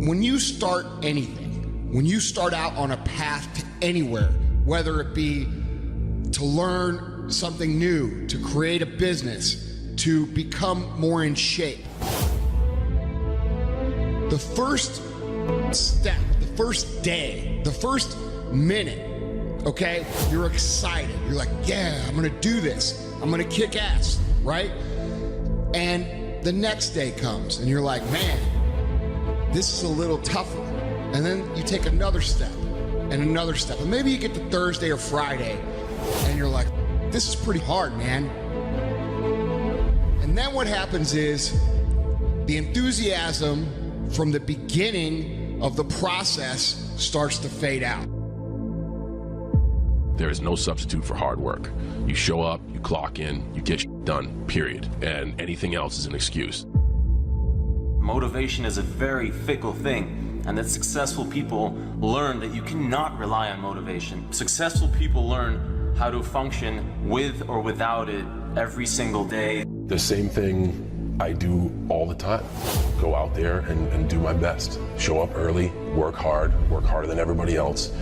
When you start anything, when you start out on a path to anywhere, whether it be to learn something new, to create a business, to become more in shape, the first step, the first day, the first minute, okay, you're excited. You're like, yeah, I'm gonna do this. I'm gonna kick ass, right? And the next day comes and you're like, man, this is a little tougher. And then you take another step and another step. And maybe you get to Thursday or Friday and you're like, this is pretty hard, man. And then what happens is the enthusiasm from the beginning of the process starts to fade out. There is no substitute for hard work. You show up, you clock in, you get done, period. And anything else is an excuse. Motivation is a very fickle thing, and that successful people learn that you cannot rely on motivation. Successful people learn how to function with or without it every single day. The same thing I do all the time. Go out there and do my best. Show up early, work harder than everybody else,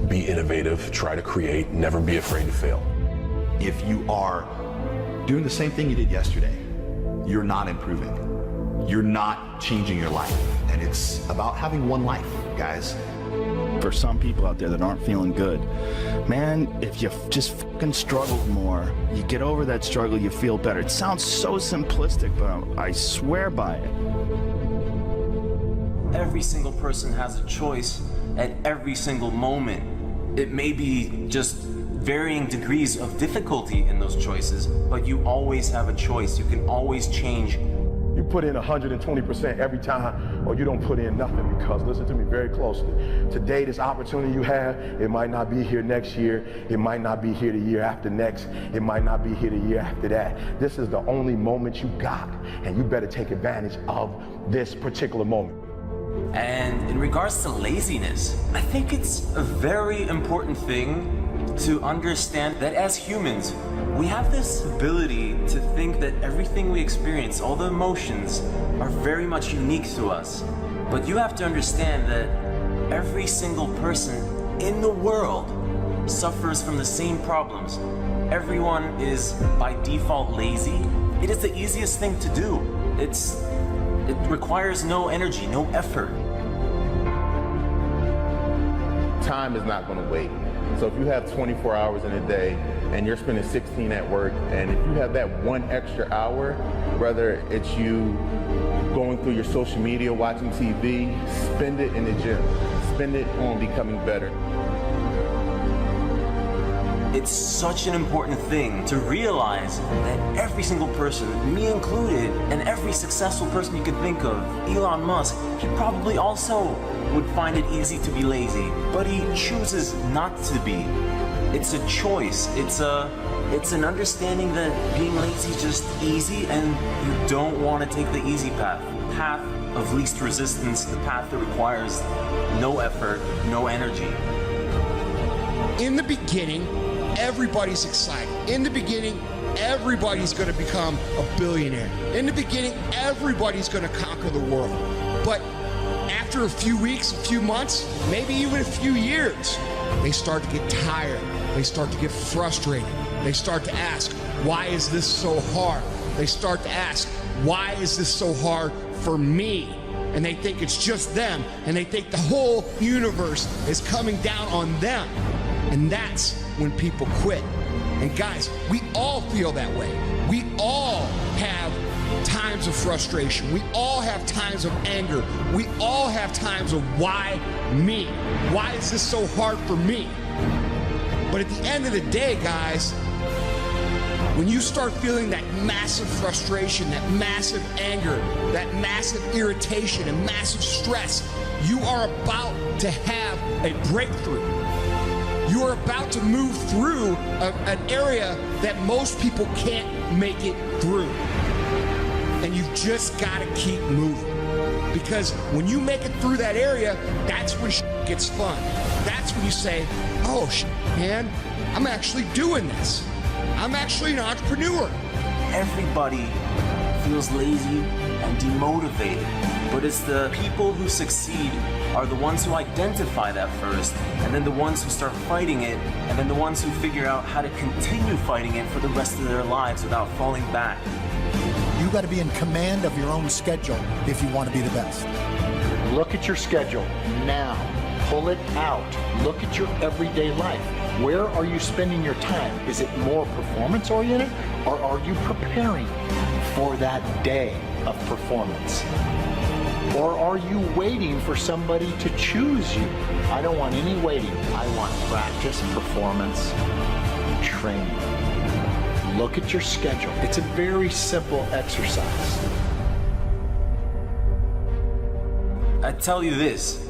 be innovative, try to create, never be afraid to fail. If you are doing the same thing you did yesterday, you're not improving. You're not changing your life. And it's about having one life, guys. For some people out there that aren't feeling good, man, if you just fucking struggled more, you get over that struggle, you feel better. It sounds so simplistic, but I swear by it. Every single person has a choice at every single moment. It may be just varying degrees of difficulty in those choices, but you always have a choice. You can always change. You put in 120% every time, or you don't put in nothing, because listen to me very closely. Today, this opportunity you have, it might not be here next year. It might not be here the year after next. It might not be here the year after that. This is the only moment you got, and you better take advantage of this particular moment. And in regards to laziness, I think it's a very important thing to understand that as humans, we have this ability to think that everything we experience, all the emotions, are very much unique to us. But you have to understand that every single person in the world suffers from the same problems. Everyone is by default lazy. It is the easiest thing to do. It requires no energy, no effort. Time is not going to wait. So if you have 24 hours in a day and you're spending 16 at work, and if you have that one extra hour, whether it's you going through your social media, watching TV, spend it in the gym. Spend it on becoming better. It's such an important thing to realize that every single person, me included, and every successful person you could think of, Elon Musk, he probably also would find it easy to be lazy, but he chooses not to be. It's a choice. It's an understanding that being lazy is just easy, and you don't want to take the easy path. The path of least resistance, the path that requires no effort, no energy. In the beginning, everybody's excited. In the beginning, everybody's going to become a billionaire. In the beginning, everybody's going to conquer the world. But after a few weeks, a few months, maybe even a few years, they start to get tired. They start to get frustrated. They start to ask, why is this so hard? They start to ask, why is this so hard for me? And they think it's just them, and they think the whole universe is coming down on them. And that's when people quit. And guys, we all feel that way. We all have times of frustration. We all have times of anger. We all have times of why me? Why is this so hard for me? But at the end of the day, guys, when you start feeling that massive frustration, that massive anger, that massive irritation and massive stress, you are about to have a breakthrough. You are about to move through an area that most people can't make it through. And you've just got to keep moving. Because when you make it through that area, that's when shit gets fun. That's when you say, oh, shit, man, I'm actually doing this. I'm actually an entrepreneur. Everybody feels lazy and demotivated. But it's the people who succeed are the ones who identify that first, and then the ones who start fighting it, and then the ones who figure out how to continue fighting it for the rest of their lives without falling back. You got to be in command of your own schedule if you want to be the best. Look at your schedule now. Pull it out. Look at your everyday life. Where are you spending your time? Is it more performance oriented, or are you preparing for that day of performance? Or are you waiting for somebody to choose you? I don't want any waiting. I want practice, performance, training. Look at your schedule. It's a very simple exercise. I tell you this,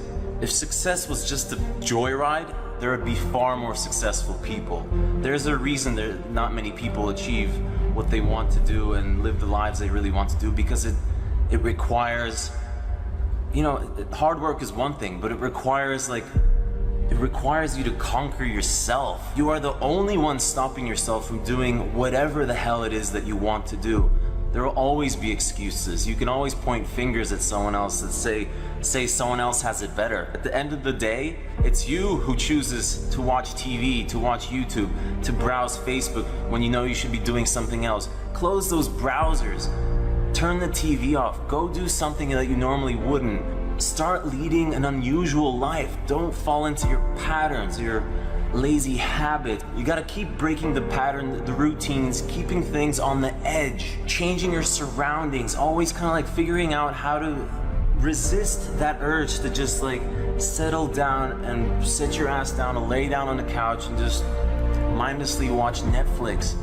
if success was just a joyride, there would be far more successful people. There's a reason that not many people achieve what they want to do and live the lives they really want to do, because it requires, you know, hard work is one thing, but it requires you to conquer yourself. You are the only one stopping yourself from doing whatever the hell it is that you want to do. There will always be excuses. You can always point fingers at someone else that say someone else has it better. At the end of the day, it's you who chooses to watch TV, to watch YouTube, to browse Facebook when you know you should be doing something else. Close those browsers. Turn the TV off. Go do something that you normally wouldn't. Start leading an unusual life. Don't fall into your patterns, your lazy habits. You gotta keep breaking the pattern, the routines, keeping things on the edge, changing your surroundings, always kind of like figuring out how to resist that urge to just like settle down and sit your ass down and lay down on the couch and just mindlessly watch Netflix.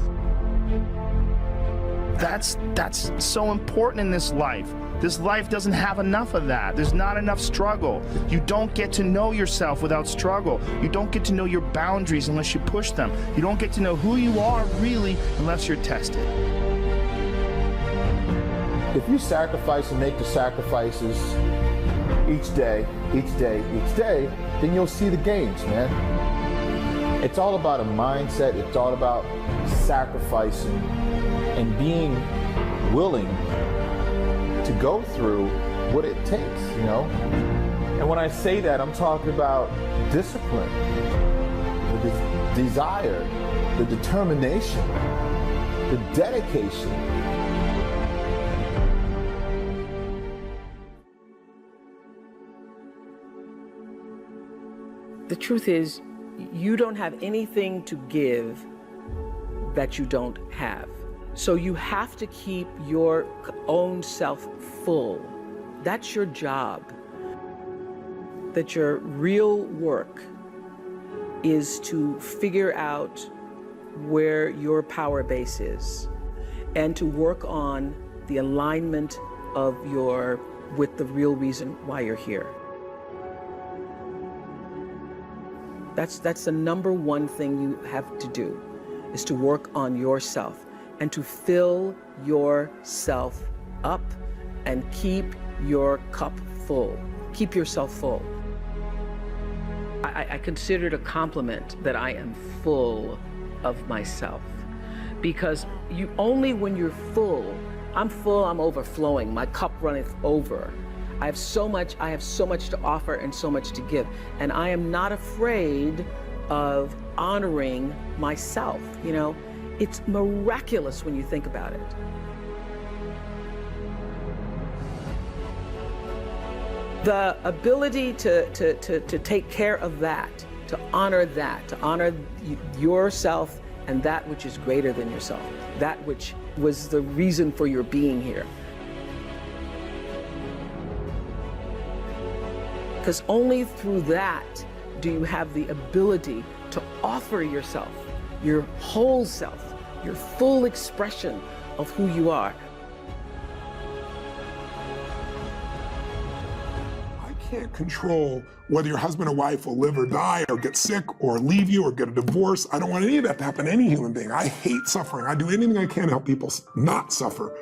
That's so important in this life. This life doesn't have enough of that. There's not enough struggle. You don't get to know yourself without struggle. You don't get to know your boundaries unless you push them. You don't get to know who you are really unless you're tested. If you sacrifice and make the sacrifices each day, then you'll see the gains, man. It's all about a mindset. It's all about sacrificing and being willing to go through what it takes, you know? And when I say that, I'm talking about discipline, the desire, the determination, the dedication. The truth is, you don't have anything to give that you don't have. So you have to keep your own self full. That's your job. That your real work is to figure out where your power base is and to work on the alignment of with the real reason why you're here. That's the number one thing you have to do, is to work on yourself and to fill yourself up and keep your cup full. Keep yourself full. I consider it a compliment that I am full of myself, because only when you're full, I'm full, I'm overflowing, my cup runneth over. I have so much to offer and so much to give. And I am not afraid of honoring myself, you know? It's miraculous when you think about it. The ability to take care of that, to honor yourself and that which is greater than yourself, that which was the reason for your being here. Because only through that do you have the ability to offer yourself, your whole self, your full expression of who you are. I can't control whether your husband or wife will live or die or get sick or leave you or get a divorce. I don't want any of that to happen to any human being. I hate suffering. I do anything I can to help people not suffer.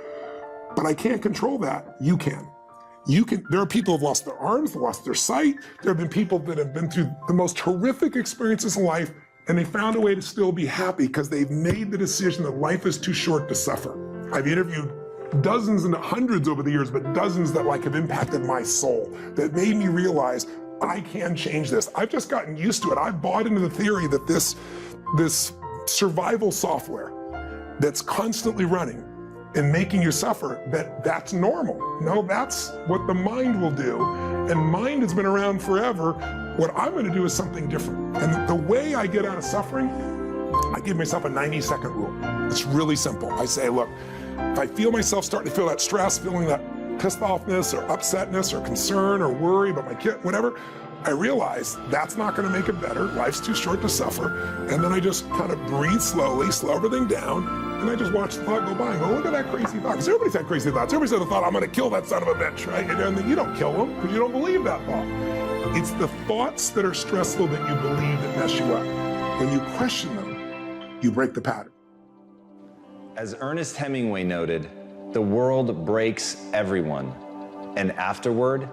But I can't control that. You can. There are people who've lost their arms, lost their sight. There have been people that have been through the most horrific experiences in life, and they found a way to still be happy because they've made the decision that life is too short to suffer. I've interviewed dozens and hundreds over the years, but dozens that like have impacted my soul, that made me realize I can change this. I've just gotten used to it. I've bought into the theory that this survival software that's constantly running and making you suffer, that's normal. No, that's what the mind will do. And mind has been around forever. What I'm gonna do is something different. And the way I get out of suffering, I give myself a 90-second rule. It's really simple. I say, look, if I feel myself starting to feel that stress, feeling that pissed offness or upsetness or concern or worry about my kid, whatever, I realize that's not gonna make it better. Life's too short to suffer. And then I just kind of breathe slowly, slow everything down, and I just watch the thought go by and go, look at that crazy thought. Because everybody's had crazy thoughts. Everybody's had the thought, I'm gonna kill that son of a bitch, right? And then you don't kill them because you don't believe that thought. It's the thoughts that are stressful that you believe that mess you up. When you question them, you break the pattern. As Ernest Hemingway noted, the world breaks everyone, and afterward,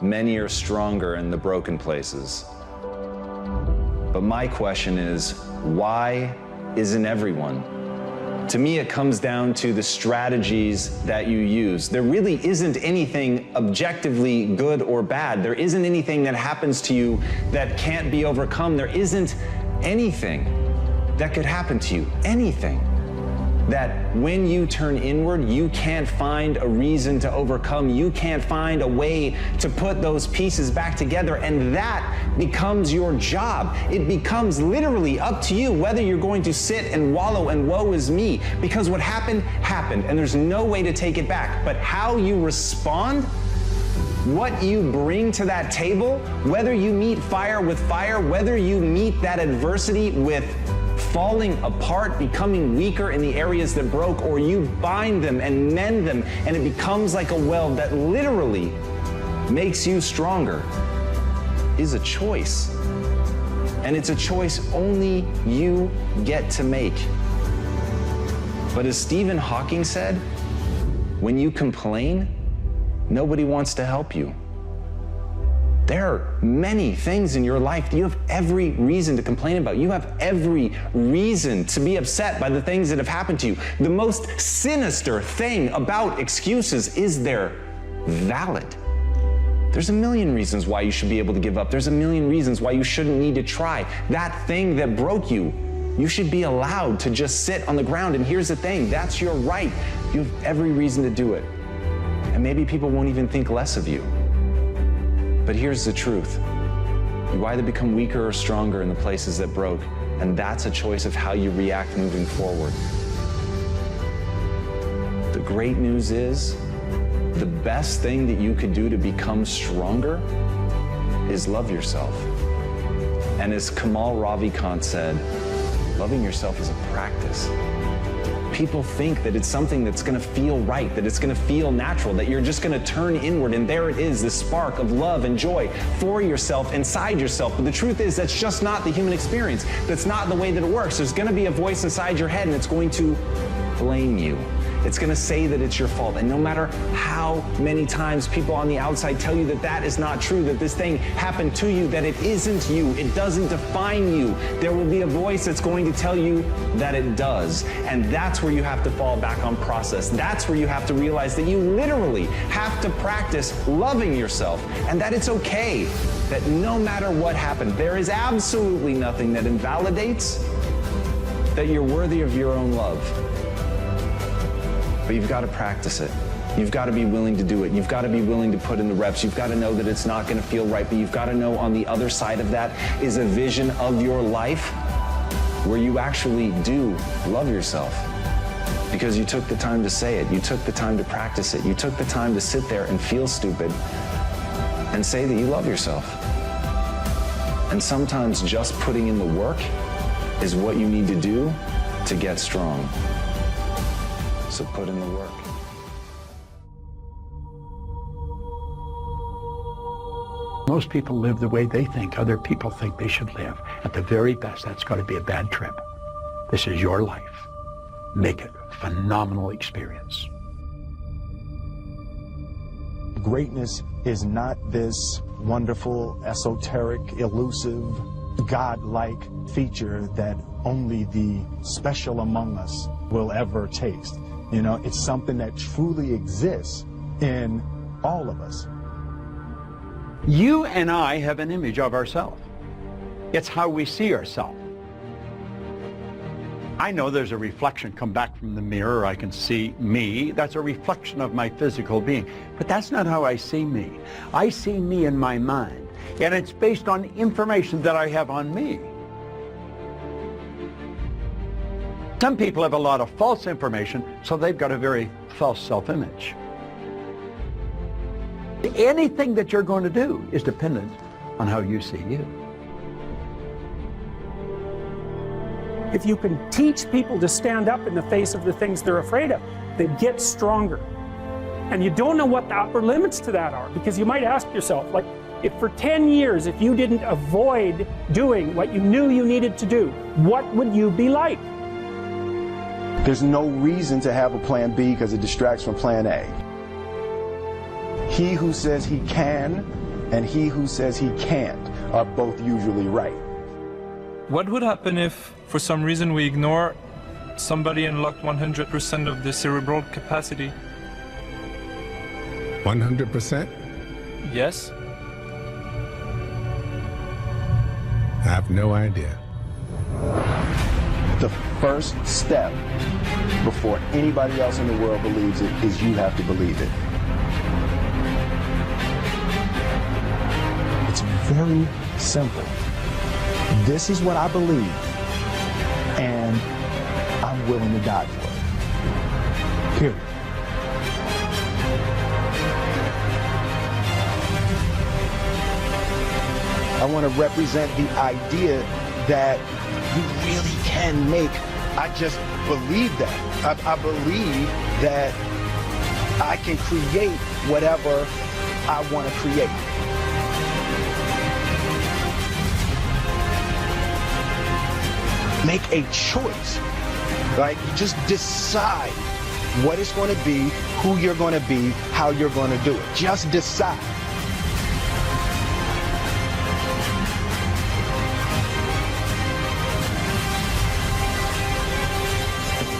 many are stronger in the broken places. But my question is, why isn't everyone? To me, it comes down to the strategies that you use. There really isn't anything objectively good or bad. There isn't anything that happens to you that can't be overcome. There isn't anything that could happen to you, anything that when you turn inward, you can't find a reason to overcome. You can't find a way to put those pieces back together, and that becomes your job. It becomes literally up to you whether you're going to sit and wallow and woe is me, because what happened, happened, and there's no way to take it back. But how you respond, what you bring to that table, whether you meet fire with fire, whether you meet that adversity with falling apart, becoming weaker in the areas that broke, or you bind them and mend them, and it becomes like a weld that literally makes you stronger, is a choice. And it's a choice only you get to make. But as Stephen Hawking said, when you complain, nobody wants to help you. There are many things in your life that you have every reason to complain about. You have every reason to be upset by the things that have happened to you. The most sinister thing about excuses is they're valid. There's a million reasons why you should be able to give up. There's a million reasons why you shouldn't need to try. That thing that broke you, you should be allowed to just sit on the ground. And here's the thing, that's your right. You have every reason to do it. And maybe people won't even think less of you. But here's the truth. You either become weaker or stronger in the places that broke, and that's a choice of how you react moving forward. The great news is, the best thing that you could do to become stronger is love yourself. And as Kamal Ravikant said, loving yourself is a practice. People think that it's something that's gonna feel right, that it's gonna feel natural, that you're just gonna turn inward and there it is, this spark of love and joy for yourself, inside yourself. But the truth is, that's just not the human experience. That's not the way that it works. There's gonna be a voice inside your head and it's going to blame you. It's gonna say that it's your fault. And no matter how many times people on the outside tell you that that is not true, that this thing happened to you, that it isn't you, it doesn't define you, there will be a voice that's going to tell you that it does. And that's where you have to fall back on process. That's where you have to realize that you literally have to practice loving yourself, and that it's okay, that no matter what happened, there is absolutely nothing that invalidates that you're worthy of your own love. But you've got to practice it. You've got to be willing to do it. You've got to be willing to put in the reps. You've got to know that it's not going to feel right, but you've got to know on the other side of that is a vision of your life where you actually do love yourself. Because you took the time to say it. You took the time to practice it. You took the time to sit there and feel stupid and say that you love yourself. And sometimes just putting in the work is what you need to do to get strong. So put in the work. Most people live the way they think other people think they should live. At the very best, that's going to be a bad trip. This is your life. Make it a phenomenal experience. Greatness is not this wonderful, esoteric, elusive, God-like feature that only the special among us will ever taste. You know, it's something that truly exists in all of us. You and I have an image of ourselves. It's how we see ourselves. I know there's a reflection come back from the mirror. I can see me. That's a reflection of my physical being. But that's not how I see me. I see me in my mind. And it's based on information that I have on me. Some people have a lot of false information, so they've got a very false self-image. Anything that you're going to do is dependent on how you see you. If you can teach people to stand up in the face of the things they're afraid of, they get stronger. And you don't know what the upper limits to that are, because you might ask yourself, like, if for 10 years, if you didn't avoid doing what you knew you needed to do, what would you be like? There's no reason to have a plan B because it distracts from plan A. He who says he can and he who says he can't are both usually right. What would happen if, for some reason, we ignore somebody unlocked 100% of the cerebral capacity? 100%? Yes. I have no idea. The first step before anybody else in the world believes it is you have to believe it. It's very simple. This is what I believe, and I'm willing to die for it. Period. I want to represent the idea that you really can make. I just believe that. I believe that I can create whatever I want to create. Make a choice, right? You just decide what it's going to be, who you're going to be, how you're going to do it. Just decide.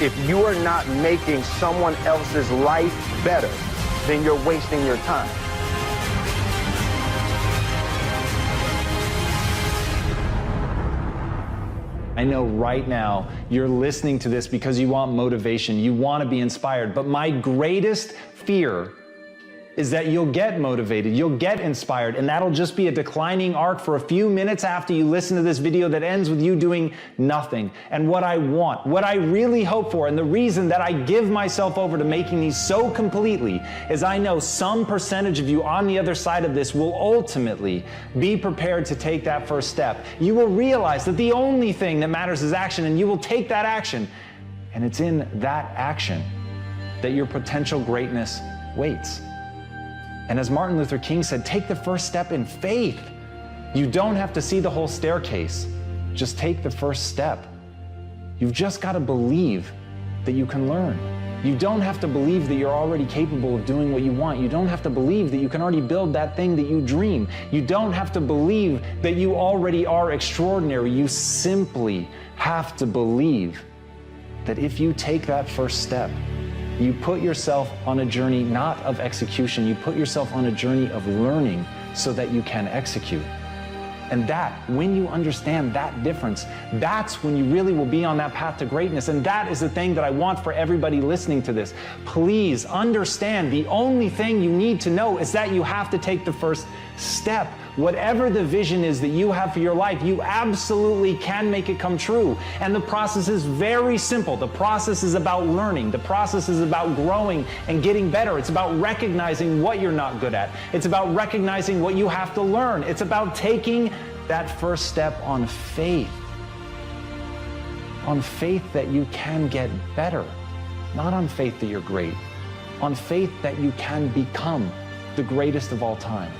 If you are not making someone else's life better, then you're wasting your time. I know right now you're listening to this because you want motivation, you want to be inspired, but my greatest fear is that you'll get motivated, you'll get inspired, and that'll just be a declining arc for a few minutes after you listen to this video that ends with you doing nothing. And what I want, what I really hope for, and the reason that I give myself over to making these so completely is I know some percentage of you on the other side of this will ultimately be prepared to take that first step. You will realize that the only thing that matters is action, and you will take that action. And it's in that action that your potential greatness waits. And as Martin Luther King said, take the first step in faith. You don't have to see the whole staircase. Just take the first step. You've just got to believe that you can learn. You don't have to believe that you're already capable of doing what you want. You don't have to believe that you can already build that thing that you dream. You don't have to believe that you already are extraordinary. You simply have to believe that if you take that first step, you put yourself on a journey not of execution, you put yourself on a journey of learning so that you can execute. And that, when you understand that difference, that's when you really will be on that path to greatness. And that is the thing that I want for everybody listening to this. Please understand, the only thing you need to know is that you have to take the first step. Whatever the vision is that you have for your life, you absolutely can make it come true. And the process is very simple. The process is about learning. The process is about growing and getting better. It's about recognizing what you're not good at. It's about recognizing what you have to learn. It's about taking that first step on faith. On faith that you can get better. Not on faith that you're great. On faith that you can become the greatest of all time.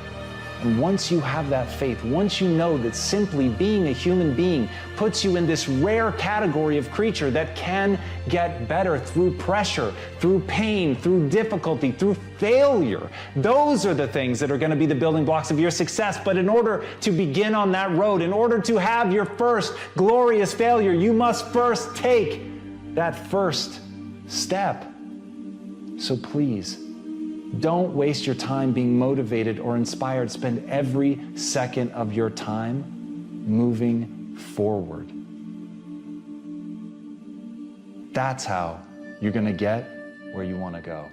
And once you have that faith, once you know that simply being a human being puts you in this rare category of creature that can get better through pressure, through pain, through difficulty, through failure, those are the things that are going to be the building blocks of your success. But in order to begin on that road, in order to have your first glorious failure, you must first take that first step. So please, don't waste your time being motivated or inspired. Spend every second of your time moving forward. That's how you're going to get where you want to go.